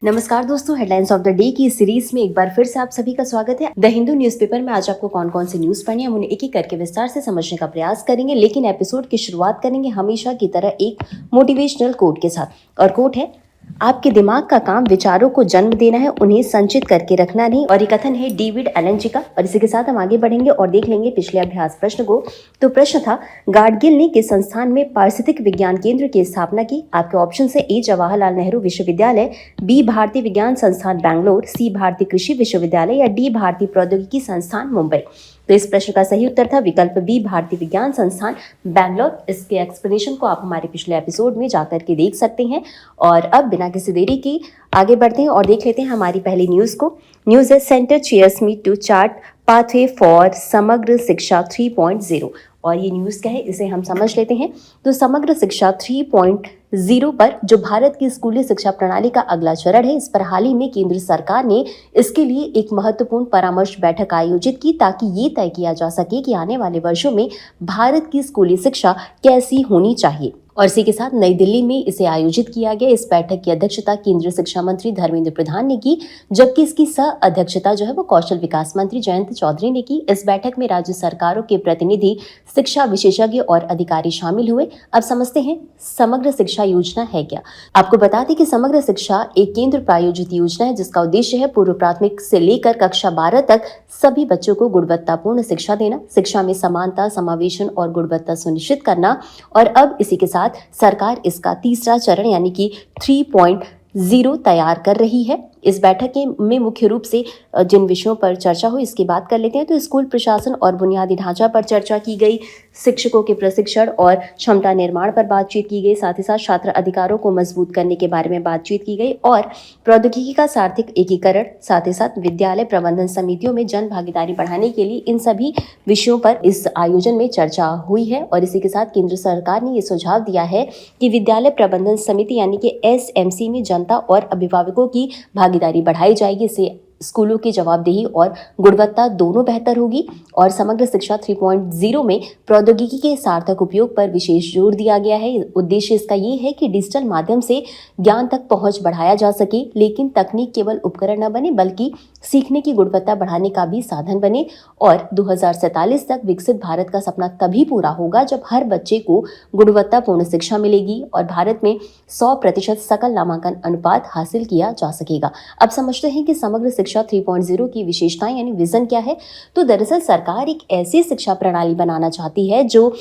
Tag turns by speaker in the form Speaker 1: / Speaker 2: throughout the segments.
Speaker 1: नमस्कार दोस्तों, headlines of the day की सीरीज में एक बार फिर से आप सभी का स्वागत है। द हिंदू न्यूज़पेपर में आज आपको कौन कौन सी न्यूज पढ़नी है, हम उन्हें एक एक करके विस्तार से समझने का प्रयास करेंगे। लेकिन एपिसोड की शुरुआत करेंगे हमेशा की तरह एक मोटिवेशनल कोट के साथ। और कोट है, आपके दिमाग का काम विचारों को जन्म देना है, उन्हें संचित करके रखना नहीं। और ये कथन है डेविड एलन जी का। और इसी के साथ हम आगे बढ़ेंगे और देख लेंगे पिछले अभ्यास प्रश्न को। तो प्रश्न था, गाडगिल ने किस संस्थान में पारिस्थितिक विज्ञान केंद्र की स्थापना की? आपके ऑप्शन है ए जवाहरलाल नेहरू विश्वविद्यालय, बी भारतीय विज्ञान संस्थान बैंगलोर, सी भारतीय कृषि विश्वविद्यालय या डी भारतीय प्रौद्योगिकी संस्थान मुंबई। तो इस प्रश्न का सही उत्तर था विकल्प बी भारतीय विज्ञान संस्थान बैंगलोर। इसके एक्सप्लेनेशन को आप हमारे पिछले एपिसोड में जाकर के देख सकते हैं। और अब बिना किसी देरी की आगे बढ़ते हैं और देख लेते हैं हमारी पहली न्यूज को। न्यूज है, centre chairs meet to chart pathway for Samagra Shiksha 3.0। और ये न्यूज़ क्या है, इसे हम समझ लेते हैं। तो समग्र शिक्षा 3.0 पर जो भारत की स्कूली शिक्षा प्रणाली का अगला चरण है, इस पर हाल ही में केंद्र सरकार ने इसके लिए एक महत्वपूर्ण परामर्श बैठक आयोजित की ताकि ये तय किया जा सके कि आने वाले वर्षों में भारत की स्कूली शिक्षा कैसी होनी चाहिए। और इसी के साथ नई दिल्ली में इसे आयोजित किया गया। इस बैठक की अध्यक्षता केंद्रीय शिक्षा मंत्री धर्मेंद्र प्रधान ने की, जबकि इसकी सह अध्यक्षता जो है वो कौशल विकास मंत्री जयंत चौधरी ने की। इस बैठक में राज्य सरकारों के प्रतिनिधि, शिक्षा विशेषज्ञ और अधिकारी शामिल हुए। अब समझते हैं समग्र शिक्षा योजना है क्या। आपको बता दें कि समग्र शिक्षा एक केंद्र प्रायोजित योजना है जिसका उद्देश्य है पूर्व प्राथमिक से लेकर कक्षा 12 तक सभी बच्चों को गुणवत्तापूर्ण शिक्षा देना, शिक्षा में समानता, समावेशन और गुणवत्ता सुनिश्चित करना। और अब इसी के साथ सरकार इसका तीसरा चरण यानी कि 3.0 तैयार कर रही है। इस बैठक में मुख्य रूप से जिन विषयों पर चर्चा हुई इसकी बात कर लेते हैं। तो स्कूल प्रशासन और बुनियादी ढांचा पर चर्चा की गई, शिक्षकों के प्रशिक्षण और क्षमता निर्माण पर बातचीत की गई, साथ ही साथ छात्र अधिकारों को मजबूत करने के बारे में बातचीत की गई और प्रौद्योगिकी का सार्थक एकीकरण, साथ ही साथ विद्यालय प्रबंधन समितियों में जन भागीदारी बढ़ाने के लिए, इन सभी विषयों पर इस आयोजन में चर्चा हुई है। और इसी के साथ केंद्र सरकार ने ये सुझाव दिया है कि विद्यालय प्रबंधन समिति यानी कि SMC में जनता और अभिभावकों की भागीदारी बढ़ाई जाएगी। इससे स्कूलों की जवाबदेही और गुणवत्ता दोनों बेहतर होगी। और समग्र शिक्षा 3.0 में प्रौद्योगिकी के सार्थक उपयोग पर विशेष जोर दिया गया है। उद्देश्य इसका ये है कि डिजिटल माध्यम से ज्ञान तक पहुंच बढ़ाया जा सके, लेकिन तकनीक केवल उपकरण न बने बल्कि सीखने की गुणवत्ता बढ़ाने का भी साधन बने। और 2047 तक विकसित भारत का सपना तभी पूरा होगा जब हर बच्चे को गुणवत्तापूर्ण शिक्षा मिलेगी और भारत में 100% सकल नामांकन अनुपात हासिल किया जा सकेगा। अब समझते हैं कि समग्र शिक्षा 3.0 की विशेषताएं यानी विजन क्या है। तो दरअसल सरकार एक ऐसी शिक्षा प्रणाली बनाना चाहती है जो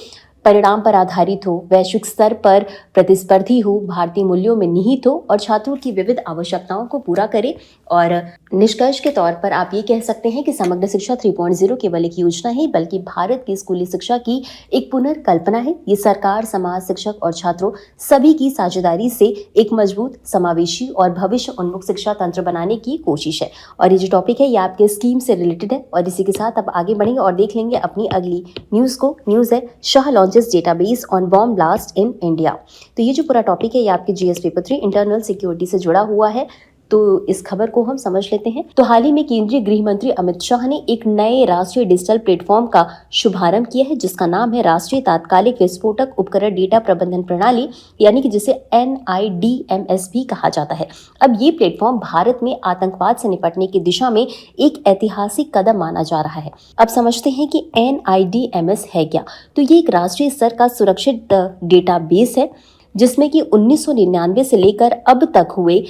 Speaker 1: परिणाम पर आधारित हो, वैश्विक स्तर पर प्रतिस्पर्धी हो, भारतीय मूल्यों में निहित हो और छात्रों की विविध आवश्यकताओं को पूरा करे। और निष्कर्ष के तौर पर आप ये कह सकते हैं कि समग्र शिक्षा 3.0 केवल एक योजना है बल्कि भारत की स्कूली शिक्षा की एक पुनर्कल्पना है। ये सरकार, समाज, शिक्षक और छात्रों सभी की साझेदारी से एक मजबूत, समावेशी और भविष्य उन्मुख शिक्षा तंत्र बनाने की कोशिश है। और ये जो टॉपिक है ये आपके स्कीम से रिलेटेड है। और इसी के साथ अब आगे बढ़ेंगे और देख लेंगे अपनी अगली न्यूज़ को। न्यूज़ है, Shah launches database on bomb blast in India. तो ये जो पूरा टॉपिक है ये आपके GS पेपर 3 इंटरनल सिक्योरिटी से जुड़ा हुआ है। तो इस खबर को हम समझ लेते हैं। तो हाल ही में केंद्रीय गृह मंत्री अमित शाह ने एक नए राष्ट्रीय डिजिटल प्लेटफॉर्म का शुभारंभ किया है जिसका नाम है राष्ट्रीय तात्कालिक विस्फोटक उपकरण डेटा प्रबंधन प्रणाली, यानी कि जिसे NIDMS भी कहा जाता है। अब ये प्लेटफॉर्म भारत में आतंकवाद से निपटने की दिशा में एक ऐतिहासिक कदम माना जा रहा है। अब समझते हैं कि NIDMS है क्या। तो ये एक राष्ट्रीय स्तर का सुरक्षित डेटाबेस है जिसमें कि 1999 से लेकर अब तक हुए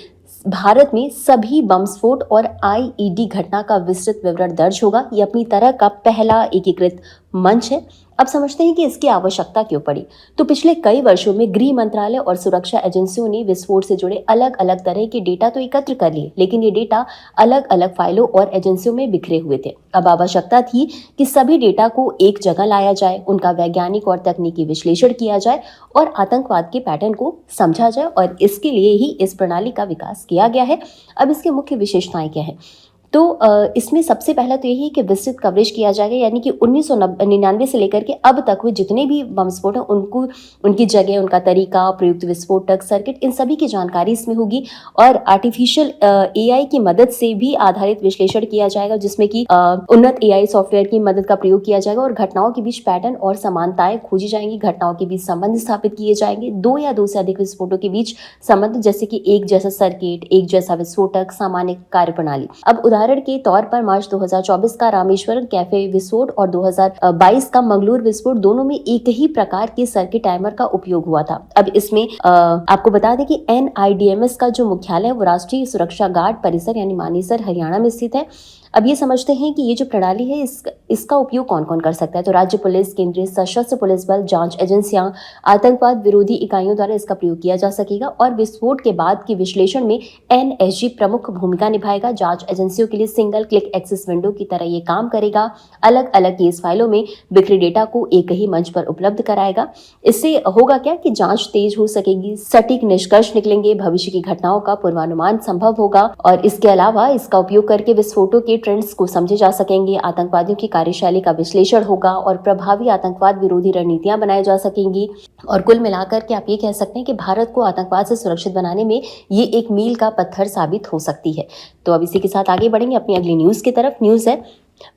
Speaker 1: भारत में सभी बम विस्फोट और IED घटना का विस्तृत विवरण दर्ज होगा। ये अपनी तरह का पहला एकीकृत मंच है। अब समझते हैं कि इसकी आवश्यकता क्यों पड़ी। तो पिछले कई वर्षों में गृह मंत्रालय और सुरक्षा एजेंसियों ने विस्फोट से जुड़े अलग अलग तरह के डेटा तो एकत्र कर लिए, लेकिन ये डेटा अलग अलग फाइलों और एजेंसियों में बिखरे हुए थे। अब आवश्यकता थी कि सभी डेटा को एक जगह लाया जाए, उनका वैज्ञानिक और तकनीकी विश्लेषण किया जाए और आतंकवाद के पैटर्न को समझा जाए। और इसके लिए ही इस प्रणाली का विकास किया गया है। अब इसकी मुख्य विशेषताएं क्या है। तो इसमें सबसे पहला तो यही है कि विस्तृत कवरेज किया जाएगा, यानी कि 1999 से लेकर के अब तक हुए जितने भी बम विस्फोट हैं उनको, उनकी जगह, उनका तरीका, प्रयुक्त विस्फोटक, सर्किट, इन सभी की जानकारी इसमें होगी। और आर्टिफिशियल एआई की मदद से भी आधारित विश्लेषण किया जाएगा, जिसमें कि उन्नत एआई सॉफ्टवेयर की मदद का प्रयोग किया जाएगा और घटनाओं के बीच पैटर्न और समानताएं खोजी जाएंगी, घटनाओं के बीच संबंध स्थापित किए जाएंगे, दो या दो से अधिक विस्फोटों के बीच संबंध, जैसे कि एक जैसा सर्किट, एक जैसा विस्फोटक, सामान्य कार्यप्रणाली। अब उदाहरण के तौर पर मार्च 2024 का रामेश्वरम कैफे विस्फोट और 2022 का मंगलूर विस्फोट, दोनों में एक ही प्रकार के सर्किट टाइमर का उपयोग हुआ था। अब इसमें आपको बता दें कि NIDMS का जो मुख्यालय है वो राष्ट्रीय सुरक्षा गार्ड परिसर यानी मानेसर, हरियाणा में स्थित है। अब ये समझते हैं कि ये जो प्रणाली है इसका उपयोग कौन कौन कर सकता है। तो राज्य पुलिस, केंद्रीय सशस्त्र पुलिस बल, जांच एजेंसियां, आतंकवाद विरोधी इकाइयों द्वारा इसका प्रयोग किया जा सकेगा। और विस्फोट के बाद के विश्लेषण में NSG प्रमुख भूमिका निभाएगा। जांच एजेंसियों के लिए सिंगल क्लिक एक्सेस विंडो की तरह ये काम करेगा। अलग अलग केस फाइलों में बिखरे डेटा को एक ही मंच पर उपलब्ध कराएगा। इससे होगा क्या कि जांच तेज हो सकेगी, सटीक निष्कर्ष निकलेंगे, भविष्य की घटनाओं का पूर्वानुमान संभव होगा। और इसके अलावा इसका उपयोग करके विस्फोटों के ट्रेंड्स को समझे जा सकेंगे, आतंकवादियों की कार्यशैली का विश्लेषण होगा और प्रभावी आतंकवाद विरोधी रणनीतियां बनाई जा सकेंगी। और कुल मिलाकर के आप ये कह सकते हैं कि भारत को आतंकवाद से सुरक्षित बनाने में ये एक मील का पत्थर साबित हो सकती है। तो अब इसी के साथ आगे बढ़ेंगे अपनी अगली न्यूज की तरफ। न्यूज है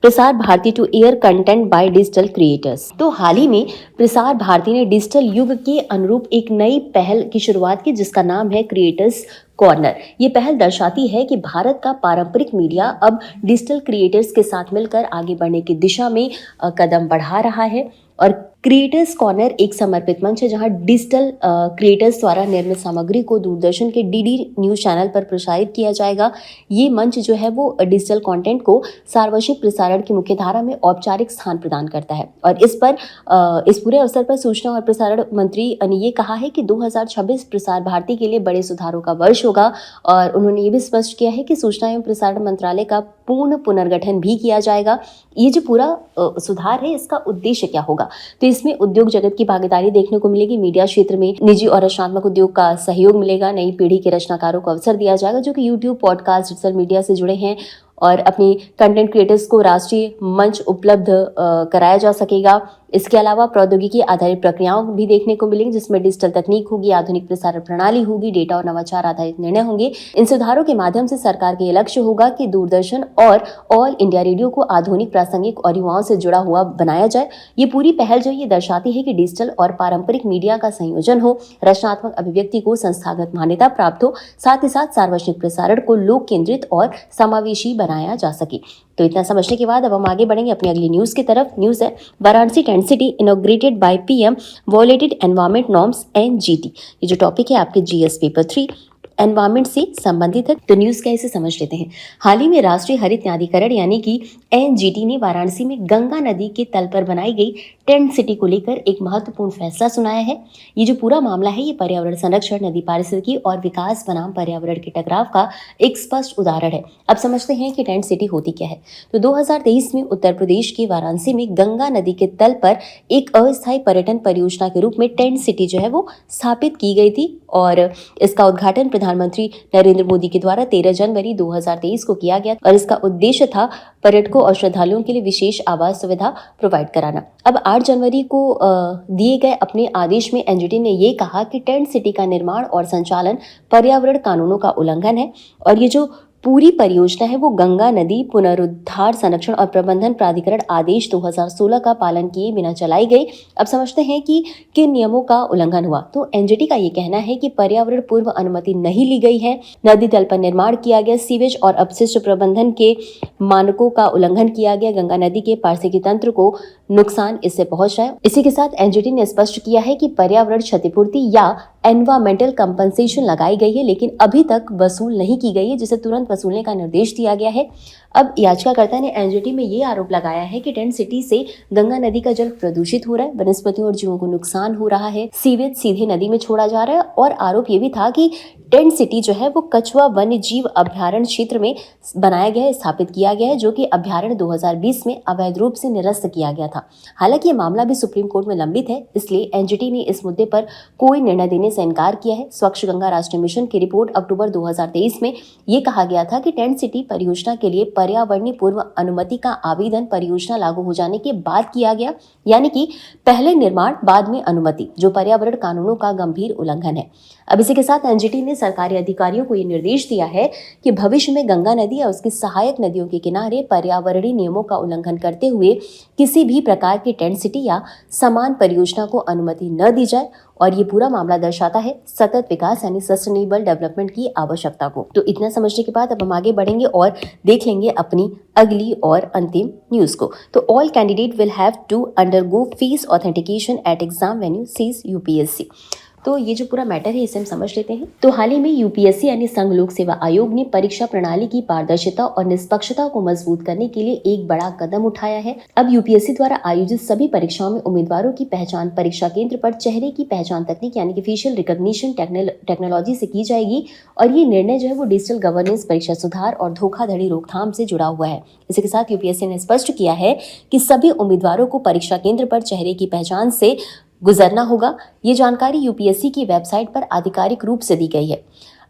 Speaker 1: Prasar Bharati to air content by digital creators. तो हाल ही में प्रसार भारती ने डिजिटल युग के अनुरूप एक नई पहल की शुरुआत की, जिसका नाम है क्रिएटर्स कॉर्नर। ये पहल दर्शाती है कि भारत का पारंपरिक मीडिया अब डिजिटल क्रिएटर्स के साथ मिलकर आगे बढ़ने की दिशा में कदम बढ़ा रहा है। और क्रिएटर्स कॉर्नर एक समर्पित मंच है जहां डिजिटल क्रिएटर्स द्वारा निर्मित सामग्री को दूरदर्शन के DD न्यूज चैनल पर प्रसारित किया जाएगा। ये मंच जो है वो डिजिटल कंटेंट को सार्वजनिक प्रसारण की मुख्यधारा में औपचारिक स्थान प्रदान करता है। और इस पूरे अवसर पर सूचना और प्रसारण मंत्री ने ये कहा है कि 2026 प्रसार भारती के लिए बड़े सुधारों का वर्ष होगा। और उन्होंने ये भी स्पष्ट किया है कि सूचना एवं प्रसारण मंत्रालय का पूर्ण पुनर्गठन भी किया जाएगा। ये जो पूरा सुधार है इसका उद्देश्य क्या होगा, तो इसमें उद्योग जगत की भागीदारी देखने को मिलेगी। मीडिया क्षेत्र में निजी और रचनात्मक उद्योग का सहयोग मिलेगा। नई पीढ़ी के रचनाकारों को अवसर दिया जाएगा जो कि यूट्यूब, पॉडकास्ट, डिजिटल मीडिया से जुड़े हैं और अपनी कंटेंट क्रिएटर्स को राष्ट्रीय मंच उपलब्ध कराया जा सकेगा। इसके अलावा प्रौद्योगिकी आधारित प्रक्रियाओं भी देखने को मिलेंगी, जिसमें डिजिटल तकनीक होगी, आधुनिक प्रसारण प्रणाली होगी, डेटा और नवाचार आधारित निर्णय होंगे। इन सुधारों के माध्यम से सरकार का ये लक्ष्य होगा कि दूरदर्शन और ऑल इंडिया रेडियो को आधुनिक, प्रासंगिक और युवाओं से जुड़ा हुआ बनाया जाए। ये पूरी पहल जो ये दर्शाती है कि डिजिटल और पारंपरिक मीडिया का संयोजन हो, रचनात्मक अभिव्यक्ति को संस्थागत मान्यता प्राप्त हो, साथ ही साथ सार्वजनिक प्रसारण को लोक केंद्रित और समावेशी बनाया जा सके। तो इतना समझने के बाद अब हम आगे बढ़ेंगे अपनी अगली न्यूज की तरफ। न्यूज है Varanasi tent city inaugurated bye PM violated environment norms NGT। ये जो टॉपिक है आपके GS पेपर 3 एनवायरमेंट से संबंधित है। तो न्यूज क्या इसे समझ लेते हैं। हाल ही में राष्ट्रीय हरित न्यायाधिकरण यानी कि NGT ने वाराणसी में गंगा नदी के तल पर बनाई गई टेंट सिटी को लेकर एक महत्वपूर्ण फैसला सुनाया है। ये जो पूरा मामला है ये पर्यावरण संरक्षण, नदी पारिस्थितिकी और विकास बनाम पर्यावरण के टकराव का एक स्पष्ट उदाहरण है। अब समझते हैं कि टेंट सिटी होती क्या है। तो 2023 में उत्तर प्रदेश के वाराणसी में गंगा नदी के तल पर एक अस्थायी पर्यटन परियोजना के रूप में टेंट सिटी जो है वो स्थापित की गई थी और इसका उद्घाटन प्रधानमंत्री नरेंद्र मोदी के द्वारा 13 जनवरी 2023 को किया गया और इसका उद्देश्य था पर्यटकों और श्रद्धालुओं के लिए विशेष आवास सुविधा प्रोवाइड कराना। अब 8 जनवरी को दिए गए अपने आदेश में NGT ने ये कहा कि टेंट सिटी का निर्माण और संचालन पर्यावरण कानूनों का उल्लंघन है और ये जो पूरी परियोजना है वो गंगा नदी पुनरुद्धार, संरक्षण और प्रबंधन प्राधिकरण आदेश 2016 का पालन किए बिना चलाई गई। अब समझते हैं कि किन नियमों का उल्लंघन हुआ। तो NGT का ये कहना है कि पर्यावरण पूर्व अनुमति नहीं ली गई है, नदी तल पर निर्माण किया गया, सीवेज और अपशिष्ट प्रबंधन के मानकों का उल्लंघन किया गया, गंगा नदी के पारिस्थितिकी तंत्र को नुकसान इससे पहुंच रहा है। इसी के साथ NGT ने स्पष्ट किया है कि पर्यावरण क्षतिपूर्ति या एनवायरमेंटल कंपनसेशन लगाई गई है लेकिन अभी तक वसूल नहीं की गई है, जिसे तुरंत वसूलने का निर्देश दिया गया है। अब याचिकाकर्ता ने NGT में ये आरोप लगाया है कि टेंट सिटी से गंगा नदी का जल प्रदूषित हो रहा है, वनस्पतियों और जीवों को नुकसान हो रहा है, सीवेज सीधे नदी में छोड़ा जा रहा है और आरोप ये भी था कि टेंट सिटी जो है वो कछुआ वन्य जीव अभ्यारण्य क्षेत्र में बनाया गया है, स्थापित किया गया है, जो कि अभ्यारण्य 2020 में अवैध रूप से निरस्त किया गया था। हालांकि ये मामला भी सुप्रीम कोर्ट में लंबित है, इसलिए NGT ने इस मुद्दे पर कोई निर्णय देने से इनकार किया है। स्वच्छ गंगा राष्ट्रीय मिशन की रिपोर्ट अक्टूबर 2023 में ये कहा गया था कि टेंट सिटी परियोजना के लिए पर्यावरणीय पूर्व अनुमति का आवेदन परियोजना लागू हो जाने के बाद किया गया, यानी कि पहले निर्माण बाद में अनुमति, जो पर्यावरण कानूनों का गंभीर उल्लंघन है। अब इसी के साथ एनजीटी ने सरकारी अधिकारियों को ये निर्देश दिया है कि भविष्य में गंगा नदी या उसकी सहायक नदियों के किनारे पर्यावरणीय नियमों का उल्लंघन करते हुए किसी भी प्रकार की टेंट सिटी या समान परियोजना को अनुमति न दी जाए। और ये पूरा मामला दर्शाता है सतत विकास यानी सस्टेनेबल डेवलपमेंट की आवश्यकता को। तो इतना समझने के बाद अब हम आगे बढ़ेंगे और देख लेंगे अपनी अगली और अंतिम न्यूज को। तो all candidate will have to undergo fees authentication at exam venue says UPSC. तो ये जो पूरा मैटर है इसे हम समझ लेते हैं। तो हाल ही में यूपीएससी यानी संघ लोक सेवा आयोग ने परीक्षा प्रणाली की पारदर्शिता और निष्पक्षता को मजबूत करने के लिए एक बड़ा कदम उठाया है। अब यूपीएससी द्वारा आयोजित सभी परीक्षाओं में उम्मीदवारों की पहचान परीक्षा केंद्र पर चेहरे की पहचान तकनीक यानी कि फेशियल रिकॉग्निशन टेक्नोलॉजी से की जाएगी। और ये निर्णय जो है वो डिजिटल गवर्नेंस, परीक्षा सुधार और धोखाधड़ी रोकथाम से जुड़ा हुआ है। इसी के साथ यूपीएससी ने स्पष्ट किया है कि सभी उम्मीदवारों को परीक्षा केंद्र पर चेहरे की पहचान से गुजरना होगा। ये जानकारी यूपीएससी की वेबसाइट पर आधिकारिक रूप से दी गई है।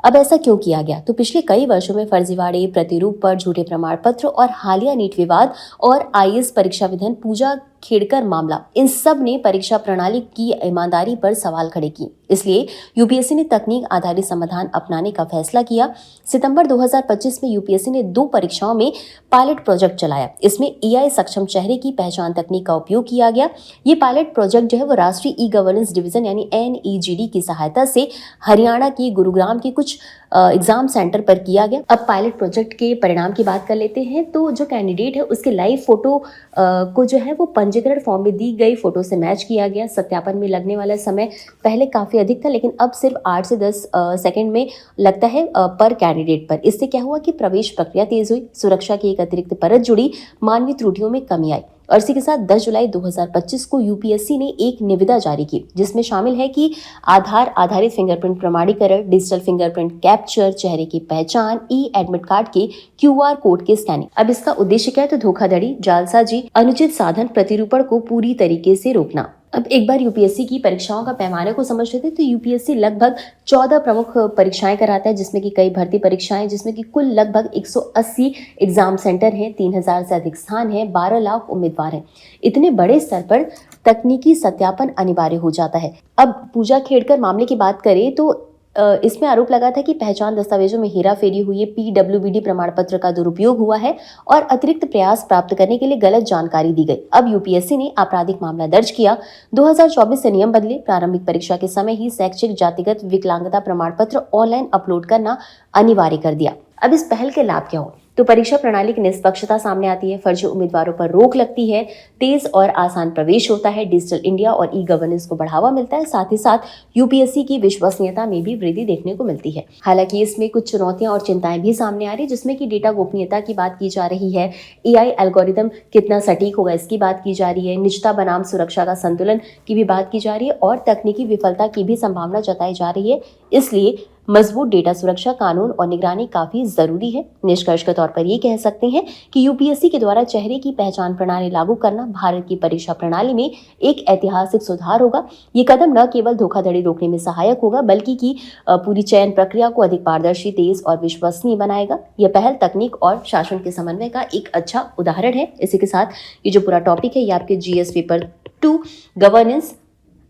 Speaker 1: अब ऐसा क्यों किया गया? तो पिछले कई वर्षों में फर्जीवाड़े, प्रतिरूप पर झूठे प्रमाण पत्र और हालिया नीट विवाद और आईएएस परीक्षा विधन पूजा खेड़कर मामला, इन सब ने परीक्षा प्रणाली की ईमानदारी पर सवाल खड़े किए। इसलिए यूपीएससी ने तकनीक आधारित समाधान अपनाने का फैसला किया। सितंबर 2025 में यूपीएससी ने 2 परीक्षाओं में पायलट प्रोजेक्ट चलाया। इसमें एआई सक्षम चेहरे की पहचान तकनीक का उपयोग किया गया। ये पायलट प्रोजेक्ट जो है वो राष्ट्रीय ई गवर्नेंस डिवीजन यानी NEGD की सहायता से हरियाणा की गुरुग्राम के कुछ एग्जाम सेंटर पर किया गया। अब पायलट प्रोजेक्ट के परिणाम की बात कर लेते हैं। तो जो कैंडिडेट है उसके लाइव फोटो को जो है वो पंजीकरण फॉर्म में दी गई फोटो से मैच किया गया। सत्यापन में लगने वाला समय पहले काफी अधिक था, लेकिन अब सिर्फ 8 से 10 सेकंड में लगता है पर कैंडिडेट पर। इससे क्या हुआ कि प्रवेश प्रक्रिया तेज हुई, सुरक्षा की एक अतिरिक्त परत जुड़ी, मानवीय त्रुटियों में कमी आई। और इसी के साथ 10 जुलाई 2025 को यूपीएससी ने एक निविदा जारी की, जिसमें शामिल है कि आधार आधारित फिंगरप्रिंट प्रमाणीकरण, डिजिटल फिंगरप्रिंट कैप्चर, चेहरे की पहचान, ई एडमिट कार्ड के QR कोड की स्कैनिंग। अब इसका उद्देश्य क्या है? तो धोखाधड़ी, जालसाजी, अनुचित साधन, प्रतिरूपण को पूरी तरीके से रोकना। अब एक बार यूपीएससी की परीक्षाओं का पैमाने को समझ लेते हैं। तो यूपीएससी लगभग 14 प्रमुख परीक्षाएं कराता है, जिसमें कि कई भर्ती परीक्षाएं, जिसमें कि कुल लगभग 180 एग्जाम सेंटर हैं, 3000 से अधिक स्थान हैं, 12 लाख उम्मीदवार हैं। इतने बड़े स्तर पर तकनीकी सत्यापन अनिवार्य हो जाता है। अब पूजा खेड़कर मामले की बात करें तो इसमें आरोप लगा था कि पहचान दस्तावेजों में हेराफेरी हुई है, PWD प्रमाण पत्र का दुरुपयोग हुआ है और अतिरिक्त प्रयास प्राप्त करने के लिए गलत जानकारी दी गई। अब यूपीएससी ने आपराधिक मामला दर्ज किया। 2024 से नियम बदले। प्रारंभिक परीक्षा के समय ही शैक्षिक जातिगत विकलांगता प्रमाण पत्र ऑनलाइन अपलोड करना अनिवार्य कर दिया। अब इस पहल के लाभ क्या हो? तो परीक्षा प्रणाली की निष्पक्षता सामने आती है, फर्जी उम्मीदवारों पर रोक लगती है, तेज और आसान प्रवेश होता है, डिजिटल इंडिया और ई गवर्नेंस को बढ़ावा मिलता है, साथ ही साथ यूपीएससी की विश्वसनीयता में भी वृद्धि देखने को मिलती है। हालांकि इसमें कुछ चुनौतियां और चिंताएं भी सामने आ रही, जिसमें कि डेटा गोपनीयता की बात की जा रही है, एआई एल्गोरिदम कितना सटीक होगा इसकी बात की जा रही है, निजता बनाम सुरक्षा का संतुलन की भी बात की जा रही है और तकनीकी विफलता की भी संभावना जताई जा रही है। इसलिए मजबूत डेटा सुरक्षा कानून और निगरानी काफी जरूरी है। निष्कर्ष के तौर पर ये कह सकते हैं कि यूपीएससी के द्वारा चेहरे की पहचान प्रणाली लागू करना भारत की परीक्षा प्रणाली में एक ऐतिहासिक सुधार होगा। ये कदम न केवल धोखाधड़ी रोकने में सहायक होगा, बल्कि की पूरी चयन प्रक्रिया को अधिक पारदर्शी, तेज और विश्वसनीय बनाएगा। यह पहल तकनीक और शासन के समन्वय का एक अच्छा उदाहरण है। इसी के साथ ये जो पूरा टॉपिक है ये आपके GS पेपर 2 गवर्नेंस,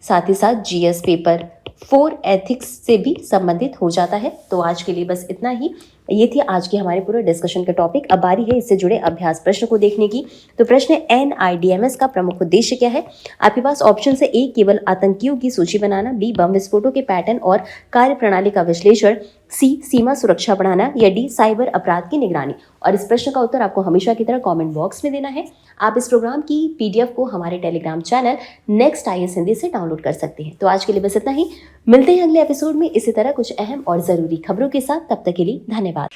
Speaker 1: साथ ही साथ GS पेपर 4 एथिक्स से भी संबंधित हो जाता है। तो आज के लिए बस इतना ही। ये थी आज के हमारे पूरे डिस्कशन के टॉपिक। अब बारी है इससे जुड़े अभ्यास प्रश्न को देखने की। तो प्रश्न NIDMS का प्रमुख उद्देश्य क्या है? आपके पास ऑप्शन से A केवल आतंकियों की सूची बनाना, B बम विस्फोटों के पैटर्न और कार्य प्रणाली का विश्लेषण, C सीमा सुरक्षा बढ़ाना या D साइबर अपराध की निगरानी। और इस प्रश्न का उत्तर आपको हमेशा की तरह कमेंट बॉक्स में देना है। आप इस प्रोग्राम की PDF को हमारे Telegram channel next IAS Hindi से डाउनलोड कर सकते हैं। तो आज के लिए बस इतना ही। मिलते हैं अगले एपिसोड में इसी तरह कुछ अहम और जरूरी खबरों के साथ। तब तक के लिए धन्यवाद।